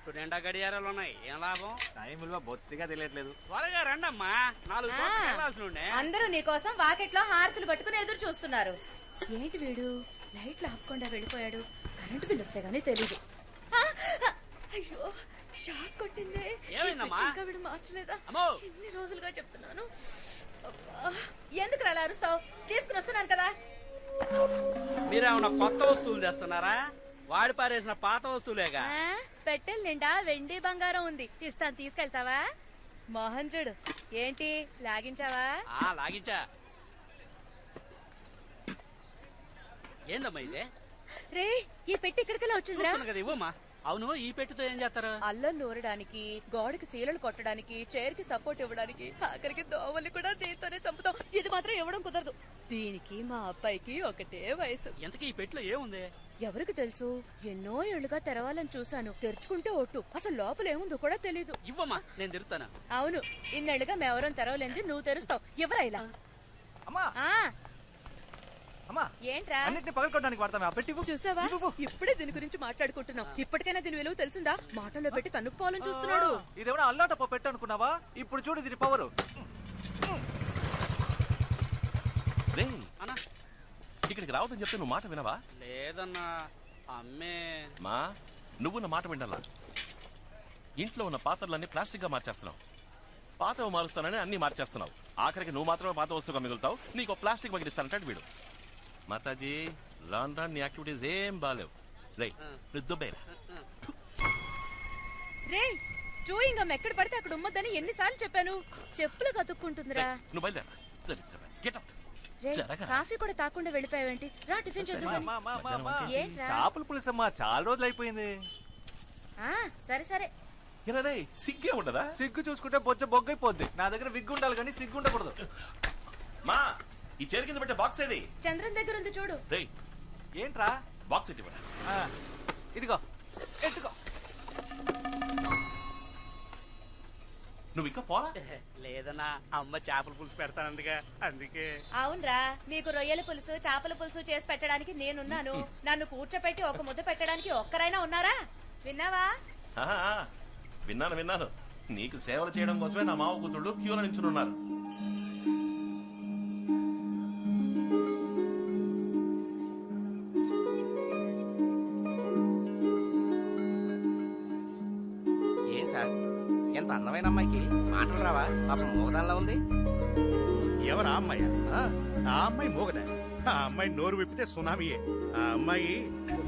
ఒట్టు నిండా గడియారాలు ఉన్నాయి, ఏం లాభం? టైం విలువ బొత్తిగా తెలియట్లేదు. త్వరగా రండమ్మా, 4 చోట్లకి వెళ్ళాల్సి ఉండే. అందరూ నీకోసం వాకెట్లో హారతులు పట్టుకుని ఎదురు చూస్తున్నారు. ఏంటి వీడు లైట్లు ఆపకుండా వెళ్ళిపోయాడు? కరెంటు బిల్లు వస్తే గానీ తెలీదు. అయ్యో షాక్ కొట్టిందే. ఇంకా వీడు మార్చలేదా? ఎన్ని రోజులుగా చెప్తున్నాను. ఎందుకు అలా అరుస్తావు? తీసుకుని వస్తున్నాను కదా. మీరేమన్నా కొత్త వస్తువులు తెస్తున్నారా? వాడి పారేసిన పాత వస్తువులేగా. పెట్టెల నిండా వెండి బంగారం ఉంది, ఇస్తాను, తీసుకెళ్తావా? మోహన్ చూడు, ఏంటి లాగించావా? లాగించా. ఏందమ్మా ఇదే? రే, ఈ పెట్టి ఇక్కడికెలా వచ్చిందిరా? కదా, ఇవ్వమ్మా. అవును, ఈ పెట్టితో ఏం చేస్తారు? అల్లం నూరడానికి, గోడకి సీలలు కొట్టడానికి, చైర్ కి సపోర్ట్ ఇవ్వడానికి, ఆఖరికి దోవల్ని కూడా దీంతోనే చంపుతాం. ఇది మాత్రం ఇవ్వడం కుదరదు. దీనికి మా అబ్బాయికి ఒకటే వయసు. ఎంతకీ ఈ పెట్టిలో ఏముంది? ఎవరికి తెలుసు? ఎన్నో ఏళ్లుగా తెరవాలని చూశాను. తెరుచుకుంటే ఒట్టు, అసలు లోపల ఏముందో కూడా తెలీదు. ఇవ్వమ్మా, నేను తెరుస్తాను. అవును, ఇన్నేళ్లుగా మేవరం తెరవలేంది, నువ్వు తెరుస్తావు. ఎవరా ఇలా? ఏంట్రా? అన్నిటిని పగలకొట్టడానికి వాడతామే. పెట్టి చూసావా, ఇప్పుడే దీని గురించి మాట్లాడుకుంటున్నాం. ఇప్పటికైనా దీని విలువ తెలిసిందా? మాటల్లో పెట్టి తన్నుకుపోవాలని చూస్తున్నాడు. ఇదేమన్నా అల్లాటప్ప పెట్టు అనుకున్నావా? ఇప్పుడు చూడు దీని పవరు. ఇక్కడికి రావద్దని చెప్తే నువ్వు మాట వినవా? లేదన్నా, అమ్మే. మా నువ్వు నా మాట వినాలా? ఇంట్లో ఉన్న పాత్రలన్నీ ప్లాస్టిక్ గా మార్చేస్తున్నావు. పాతవి మారుస్తానని అన్ని మార్చేస్తున్నావు. ఆఖరికి నువ్వు మాత్రమే పాత వస్తువుగా మిగులుతావు. నీకు ప్లాస్టిక్ పగిలిస్తానంటాడు వీడు. మాతాజీ, రాన్ రాన్ నీ యాక్టివిటీస్ ఏం బాలేవు. రే, చూయింగ్ ఎక్కడ పడితే అక్కడ ఉమ్మద్దని ఎన్నిసార్లు చెప్పాను? చెప్పులు కతుక్కుంటుందిరా. నువ్వు బయలుదేరా. కాఫీ కూడా తాకుండా వెళ్ళిపోయావేంటి? రా, టిఫిన్ చేద్దాం. చేపల పులుసమ్మా, చాలా రోజులు అయిపోయింది. సరే సరే. సిగ్గే ఉండదా? సిగ్గు చూసుకుంటే బొచ్చ బొగ్గైపోద్ది. నా దగ్గర విగ్గు ఉండాలి కానీ సిగ్గు ఉండకూడదు. మా ఈ చైర్ కింద పెట్టే బాక్స్ ఏది? చంద్రన్ దగ్గర ఉంది చూడు. ఏంట్రా బాక్స్ ఇటు ఇదిగో ఎట్టుకో. నువ్వు ఇంకా పోలా? లేదన్నా, అమ్మ చేపల పులుసు పెడతానందుగా, అందుకే. అవునరా, మీకు రొయ్యల పులుసు, చేపల పులుసు చేసి పెట్టడానికి నేనున్నాను. నన్ను కూర్చోపెట్టి ఒక ముద్ద పెట్టడానికి ఒక్కరైనా ఉన్నారా? విన్నావా? విన్నాను. నీకు సేవలు చేయడం కోసమే నా మావ కూతుళ్ళు క్యూలో నించున్నారు. ఏ సార్, ఎంత అందమైన అమ్మాయికి మాటలు రావా? పాపం మూగదానిలా ఉంది. ఎవరా అమ్మాయి? ఆ అమ్మాయి మూగదా? ఆ అమ్మాయి నోరు విప్పితే సునామీయే. ఆ అమ్మాయి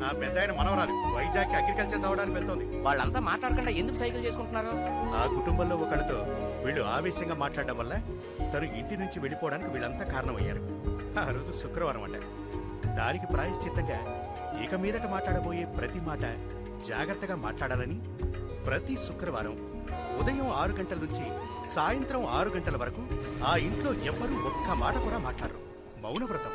ఆ పెద్ద ఆయన మనవరాలు. వైజాగ్ అగ్రికల్చర్ చదవడానికి వెళ్తోంది. వాళ్ళంతా మాట్లాడకుండా ఎందుకు సైకిల్ చేసుకుంటున్నారు? ఆ కుటుంబంలో ఒకళ్ళతో వీళ్ళు ఆవేశంగా మాట్లాడడం వల్ల తను ఇంటి నుంచి వెళ్ళిపోవడానికి వీళ్ళంతా కారణమయ్యారు. ఆ రోజు శుక్రవారం అంట. దానికి ప్రాయశ్చిత్తంగా ఇక మీదట మాట్లాడబోయే ప్రతి మాట జాగ్రత్తగా మాట్లాడాలని ప్రతి శుక్రవారం ఉదయం 6 గంటల నుంచి సాయంత్రం 6 గంటల వరకు ఆ ఇంట్లో ఎవ్వరూ ఒక్క మాట కూడా మాట్లాడరు. మౌనవ్రతం.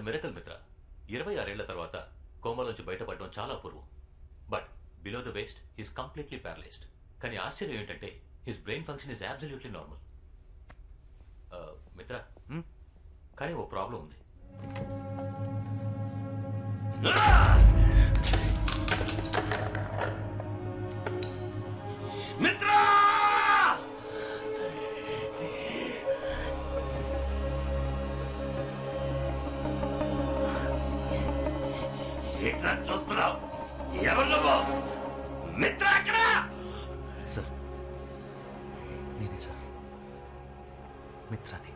ఇట్స్ మిరకల్ మిత్ర. 26 ఏళ్ల తర్వాత కోమాలోంచి బయటపడడం చాలా అపూర్వం. But below the waist he's completely paralysed. కానీ ఆశ్చర్యం ఏంటంటే his brain function is absolutely normal. Mitra, కానీ ఓ ప్రాబ్లం ఉంది. మిత్ర, ఎట్లా చూస్తున్నావు? ఎవరు నువ్వు? మిత్ర అక్కడ. సార్, నేనే సార్, మిత్రాని.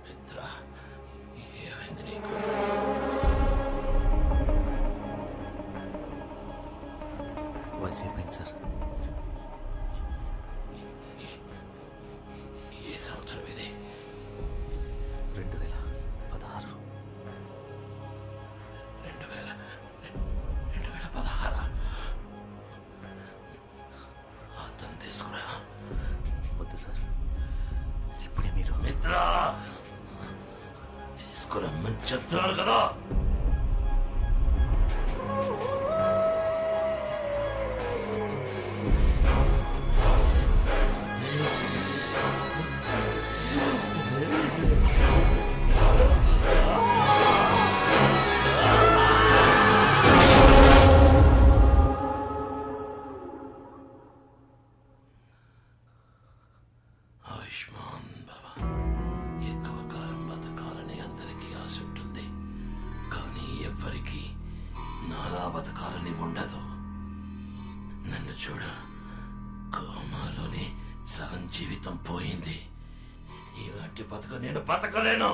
మిత్ర, ఏమైంది నీకు? వయసు అయిపోయింది సార్. ఏ సంవత్సరం ఇది? 2016. 2016. అతను తీసుకురా. వద్దు సార్, ఇప్పుడే మీరు. మిత్ర, తీసుకురమ్మని చెప్తున్నాను కదా. ఆయుష్మాన్ బాబా. ఎక్కువ కాలం బతకాలని అందరికీ ఆశ ఉంటుంది, కానీ ఎవ్వరికీ నాలా బతకాలని ఉండదు. నన్ను చూడ, కోమాలోనే సగం జీవితం పోయింది. ఇలాంటి బతుకు నేను బతకలేను.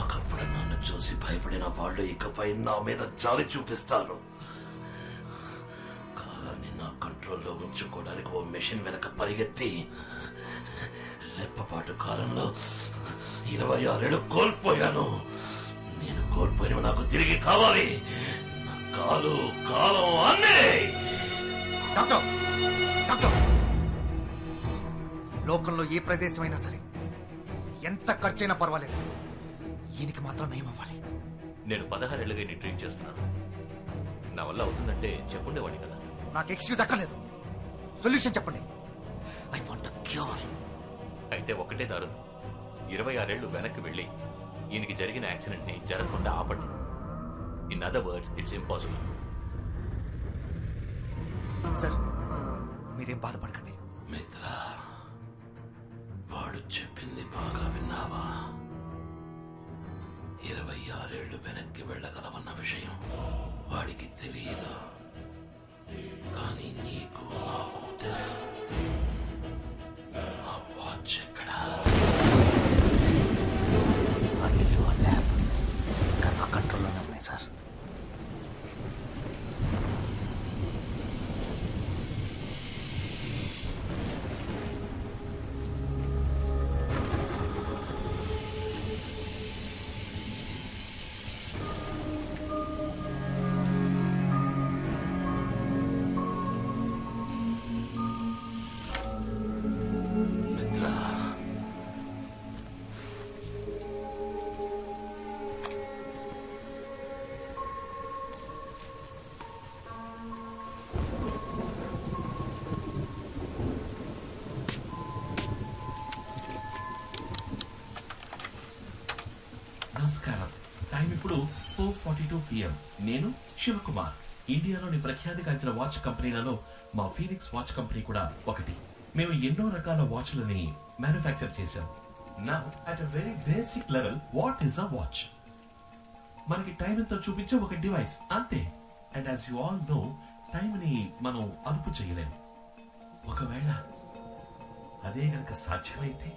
ఒకప్పుడు నన్ను చూసి భయపడిన వాళ్ళు ఇకపై నా మీద జాలి చూపిస్తారు. కాలాన్ని నా కంట్రోల్లో ఉంచుకోవడానికి ఓ మెషిన్ వెనక పరిగెత్తి రెప్పపాటు కాలంలో 26 ఏళ్ళు కోల్పోయాను. నేను కోల్పోయినవి నాకు తిరిగి కావాలి. నా కాలు, కాలం అన్నీ. డాక్టర్, డాక్టర్, లోకంలో ఏ ప్రదేశమైనా సరే ఎంత ఖర్చైనా పర్వాలేదు, ఈయనకి మాత్రం నయం అవ్వాలి. నేను 16 ఏళ్ళుగా నీ ట్రీట్ చేస్తున్నాను. నా వల్ల అవుతుందంటే చెప్పుండేవాడిని కదా. నాకు ఎక్స్క్యూజ్ అక్కర్లేదు, సొల్యూషన్ చెప్పండి. I want the cure. అయితే ఒకటే దారు. 26 ఏళ్లు వెనక్కి వెళ్ళి ఈయనకి జరిగిన యాక్సిడెంట్ ని జరగకుండా ఆపండి. In other words, it's impossible. Sir, మీరేం బాధపడకండి. మిత్ర, వాడు చెప్పింది బాగా విన్నావా? 26 ఏళ్లు వెనక్కి వెళ్ళగలవన్న విషయం వాడికి తెలియదు, కానీ నీకు నాకు తెలుసు. ఆ వాచ్ ఎక్కడా? ఆ ఇల్లు, ఆ ల్యాబ్ ఇంకా నా కంట్రోల్లోనే ఉన్నాయి సార్. నమస్కారం. టైం ఇప్పుడు 4:42 PM. నేను శివకుమార్. ఇండియాలోని ప్రఖ్యాతిగాంచిన వాచ్ కంపెనీలలో మా ఫీనిక్స్ వాచ్ కంపెనీ కూడా ఒకటి. మేము ఎన్నో రకాల వాచ్లని మ్యానుఫ్యాక్చర్ చేశాం. Now at a very basic level, what is a watch? మనకి టైం ఎంతో చూపించే ఒక డివైస్, అంతే. And as you all know, time ని మనం అదుపు చేయలేము. ఒకవేళ అదే గనక సాధ్యమైతే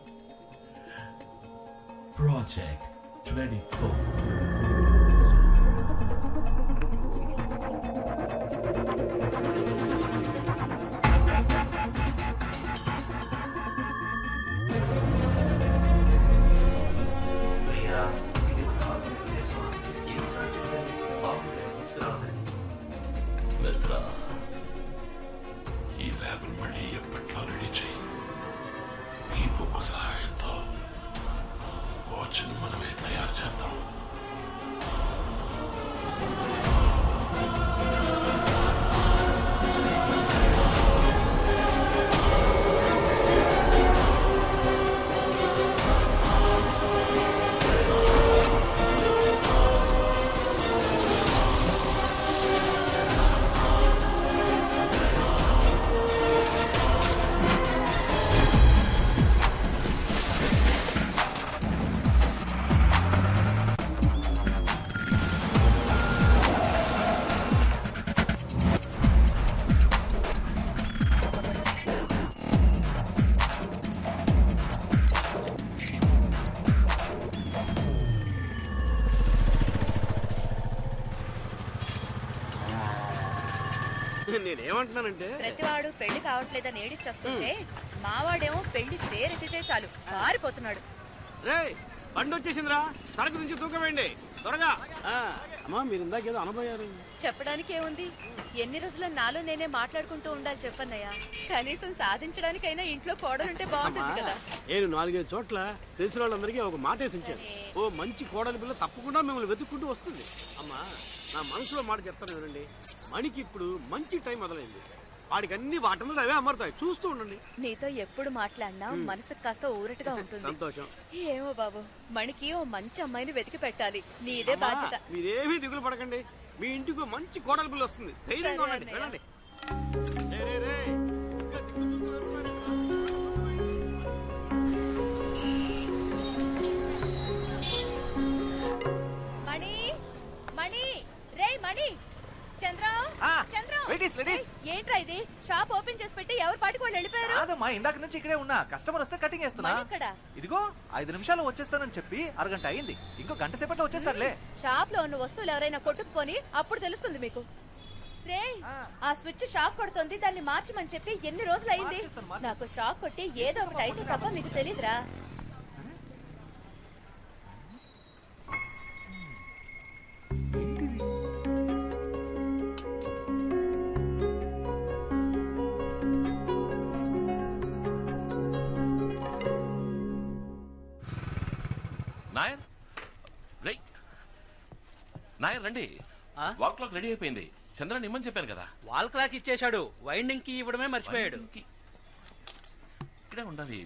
ప్రాజెక్ట్ 24. మిత్ర, ఈ ల్యాబ్ మళ్ళీ ఎప్పట్లో రెడీ చేయి. ఈ బుక్ సహాయంతో వాచ్ని మనమే తయారు చేద్దాం. నేనేమంటున్నానంటే ప్రతివాడు పెళ్లి కావట్లేదని ఏడిచొస్తుంటే మావాడేమో పెళ్లి పేరెత్తితే చాలు మారిపోతున్నాడు. రే బండి వచ్చేసిందిరా, సరుకు నుంచి తూకవేయండి త్వరగా. అమ్మా మీరు ఇందాకేదో అనబోయారు. చెప్పడానికి ఏముంది, ఎన్ని రోజుల నాలో నేనే మాట్లాడుకుంటూ ఉండాలి చెప్పన్నయ్యా. కనీసం సాధించడానికైనా ఇంట్లో కోడలుంటే బాగుంటుంది కదా. నేను 4-5 చోట్ల తెలిసిన వాళ్ళందరికీ ఒక మాట వేసి ఉంచాను. ఓ మంచి కోడలి పిల్ల తప్పకుండా మిమ్మల్ని వెతుక్కుంటూ వస్తుంది. అమ్మా నా మనసులో మాట చెప్తాను వినండి, మణికి ఇప్పుడు మంచి టైం మొదలైంది. వాడికి అన్ని వాటంలో అవే అమరుతాయి, చూస్తూ ఉండండి. నీతో ఎప్పుడు మాట్లాడినా మనసుకు కాస్త ఊరటగా ఉంటుంది. సంతోషం. ఏమో బాబు, మణికి ఓ మంచి అమ్మాయిని వెతికి పెట్టాలి, నీదే బాధ్యత. మీరేమీ దిగులు పడకండి, మీ ఇంటికి మంచి కోడలి పిల్ల వస్తుంది. ధైర్యంగా ఉండండి, వెళ్ళండి. మణి మణి రే మణి, చంద్రం చంద్రం, ఏంట్రా ఇది? షాప్ ఓపెన్ చేసి పెట్టి ఎవరి పాటికి వాళ్ళు వెళ్ళిపోయారు? కాదమ్మా, ఇందాక నుంచి ఇక్కడే ఉన్నా. కస్టమర్ వస్తే కటింగ్ చేస్తున్నా. ఇదిగో 5 నిమిషాలు వచ్చేస్తానని చెప్పి అరగంట అయింది. ఇంకో గంట సేపట్లో వచ్చేస్తారులే. షాప్ లో ఉన్న వస్తువులు ఎవరైనా కొట్టుకుపోని అప్పుడు తెలుస్తుంది మీకు. రే ఆ స్విచ్ షాక్ కొడుతుంది, దాన్ని మార్చమని చెప్పి ఎన్ని రోజులు అయింది. నాకు షాక్ కొట్టి ఏదో ఒకటి అయితే తప్ప మీకు తెలీదురా. నాయర్ రే, నాయర్ రండి. వాల్ క్లాక్ రెడీ అయిపోయింది. చంద్రన్ ఇమ్మని చెప్పాను కదా. వాల్ క్లాక్ ఇచ్చేశాడు, వైండింగ్ కి ఇవ్వడమే మర్చిపోయాడు. ఇక్కడే ఉండాలి.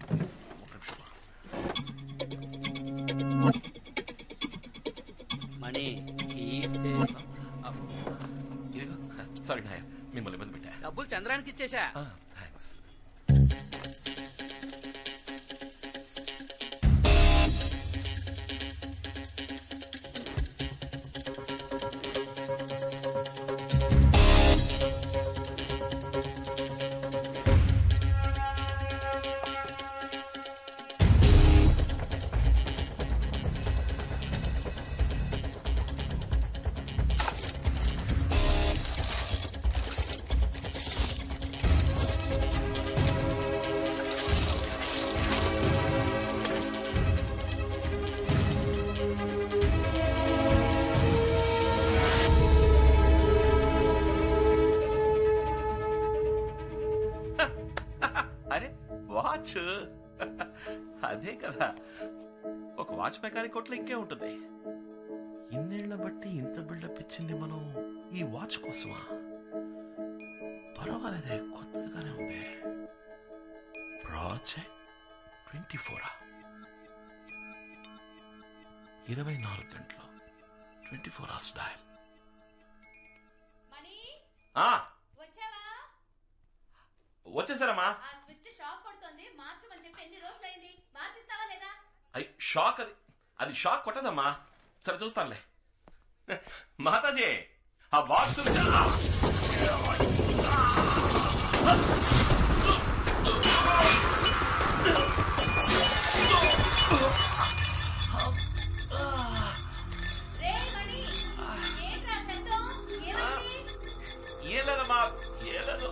మణి సారీ నాయర్, మిమ్మల్ని ఇబ్బంది పెట్టా. డబ్బులు చంద్రానికి ఇచ్చేశా. థ్యాంక్స్. అదే కదా, ఒక వాచ్ మెకానిక్ కొట్లో ఇంకే ఉంటుంది. ఇన్నేళ్ల బట్టి ఇంత బిల్డప్ ఇచ్చింది మనం ఈ వాచ్ కోసమా? పర్వాలేదే, కొత్తగానే ఉంది. ప్రాజెక్ట్ 24 24 గంటలు 24 hours డయల్. వచ్చేసారమ్మా. షాక్ అది షాక్ కొట్టదమ్మా. సరే చూస్తానులే. మాతాజీ ఆ బాక్స్ ఏం లేదమ్మా, ఏం లేదు.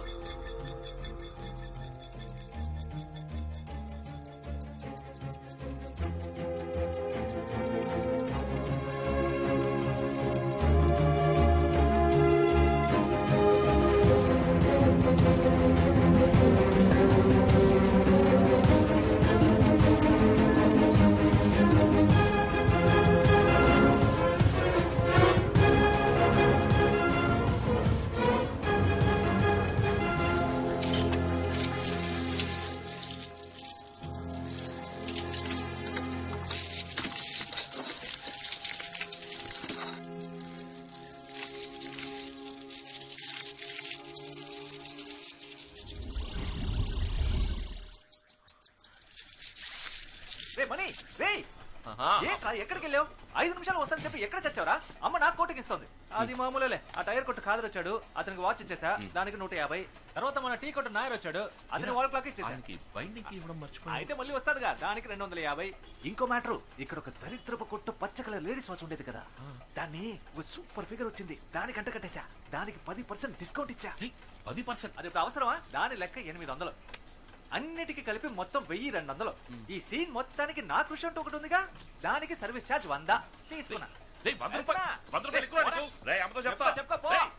మనీ రేయ్ ఆహా. ఏంట్రా ఎక్కడికి వెళ్ళావు 5 నిమిషాలు వస్తానని చెప్పి ఎక్కడ చచ్చావరా అమ్మ నాకు కోటింగ్ ఇస్తుంది అది మామూలులే ఆ టైర్ కొట్టు ఖాదర్ వచ్చాడు అతనికి వాచ్ ఇచ్చేసా దానికి 150 తర్వాత మన టీ కొట్టు నాయర్ వచ్చాడు అతని వాల్ క్లాక్ ఇచ్చేసా ఆయనకి బైండింగ్ కి ఇవ్వడం మర్చిపోయి అయితే మళ్ళీ వస్తాడుగా దానికి 250 ఇంకో మ్యాటర్ ఇక్కడ ఒక దరిద్రపు కొట్టు పచ్చ కలర్ లేడీస్ వాచ్ ఉండేది కదా దాన్ని ఒక సూపర్ ఫిగర్ వచ్చింది దానికి అంట కట్టేశా దానికి 10% డిస్కౌంట్ ఇచ్చా 10%. అది ఇప్పుడు అవసరమా దాని లెక్క 800 అన్నిటికీ కలిపి మొత్తం 1200 ఈ సీన్ మొత్తానికి నా కృషి అంటూ ఒకటి ఉందిగా దానికి సర్వీస్ ఛార్జ్ 100 తీసుకున్నా రేయ్, 100 రూపాయలు. 100 రూపాయలు ఎక్కువ నీకు. రేయ్, అమ్మతో చెప్తా. చెప్పుకో పో. రేయ్.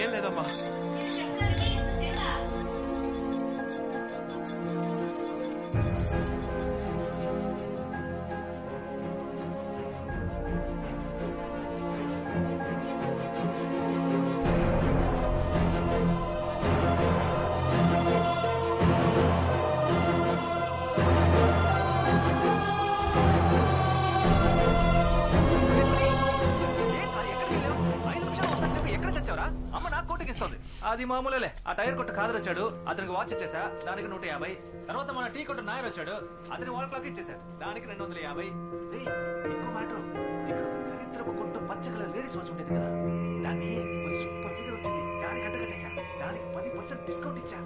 ఏం లేదమ్మా. అది మామూలులే ఆ టైర్ కొట్టు ఖాదర్ వచ్చాడు అతనికి వాచ్ ఇచ్చేసా దానికి 150 తర్వాత మన టీ కొట్టు నాయర్ వచ్చాడు అతని వాల్ క్లాక్ ఇచ్చేసారు దానికి 250 ఇంకో మ్యాటర్ ఇక్కడ ఒక దరిద్రపు కొట్టు పచ్చ కలర్ లేడీస్ వాచ్ ఉండేది కదా దాన్ని ఒక సూపర్ ఫిగర్ వచ్చింది దానికి అంట కట్టేశా దానికి 10% డిస్కౌంట్ ఇచ్చా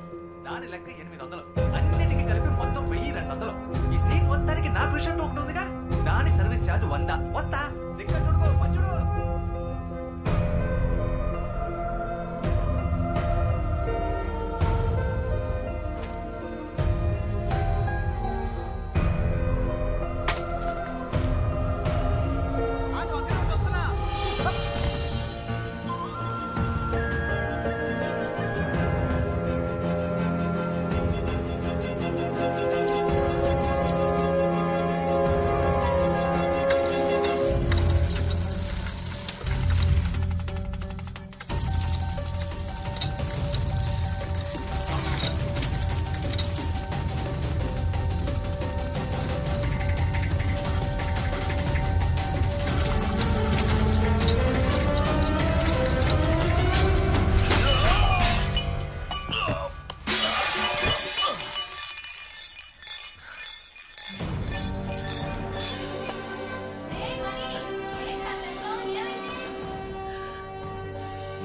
దాని లెక్క 800 అన్నిటికీ కలిపి మొత్తం 1200 ఈ సీన్ మొత్తానికి నా కృషి అంటూ ఒకటి ఉందిగా దాని సర్వీస్ ఛార్జ్ 100 వస్తా ఇక్కడ చూడుకో మంచుడు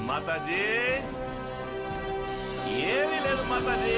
మాతాజీ ఏమీ లేదు మాతాజీ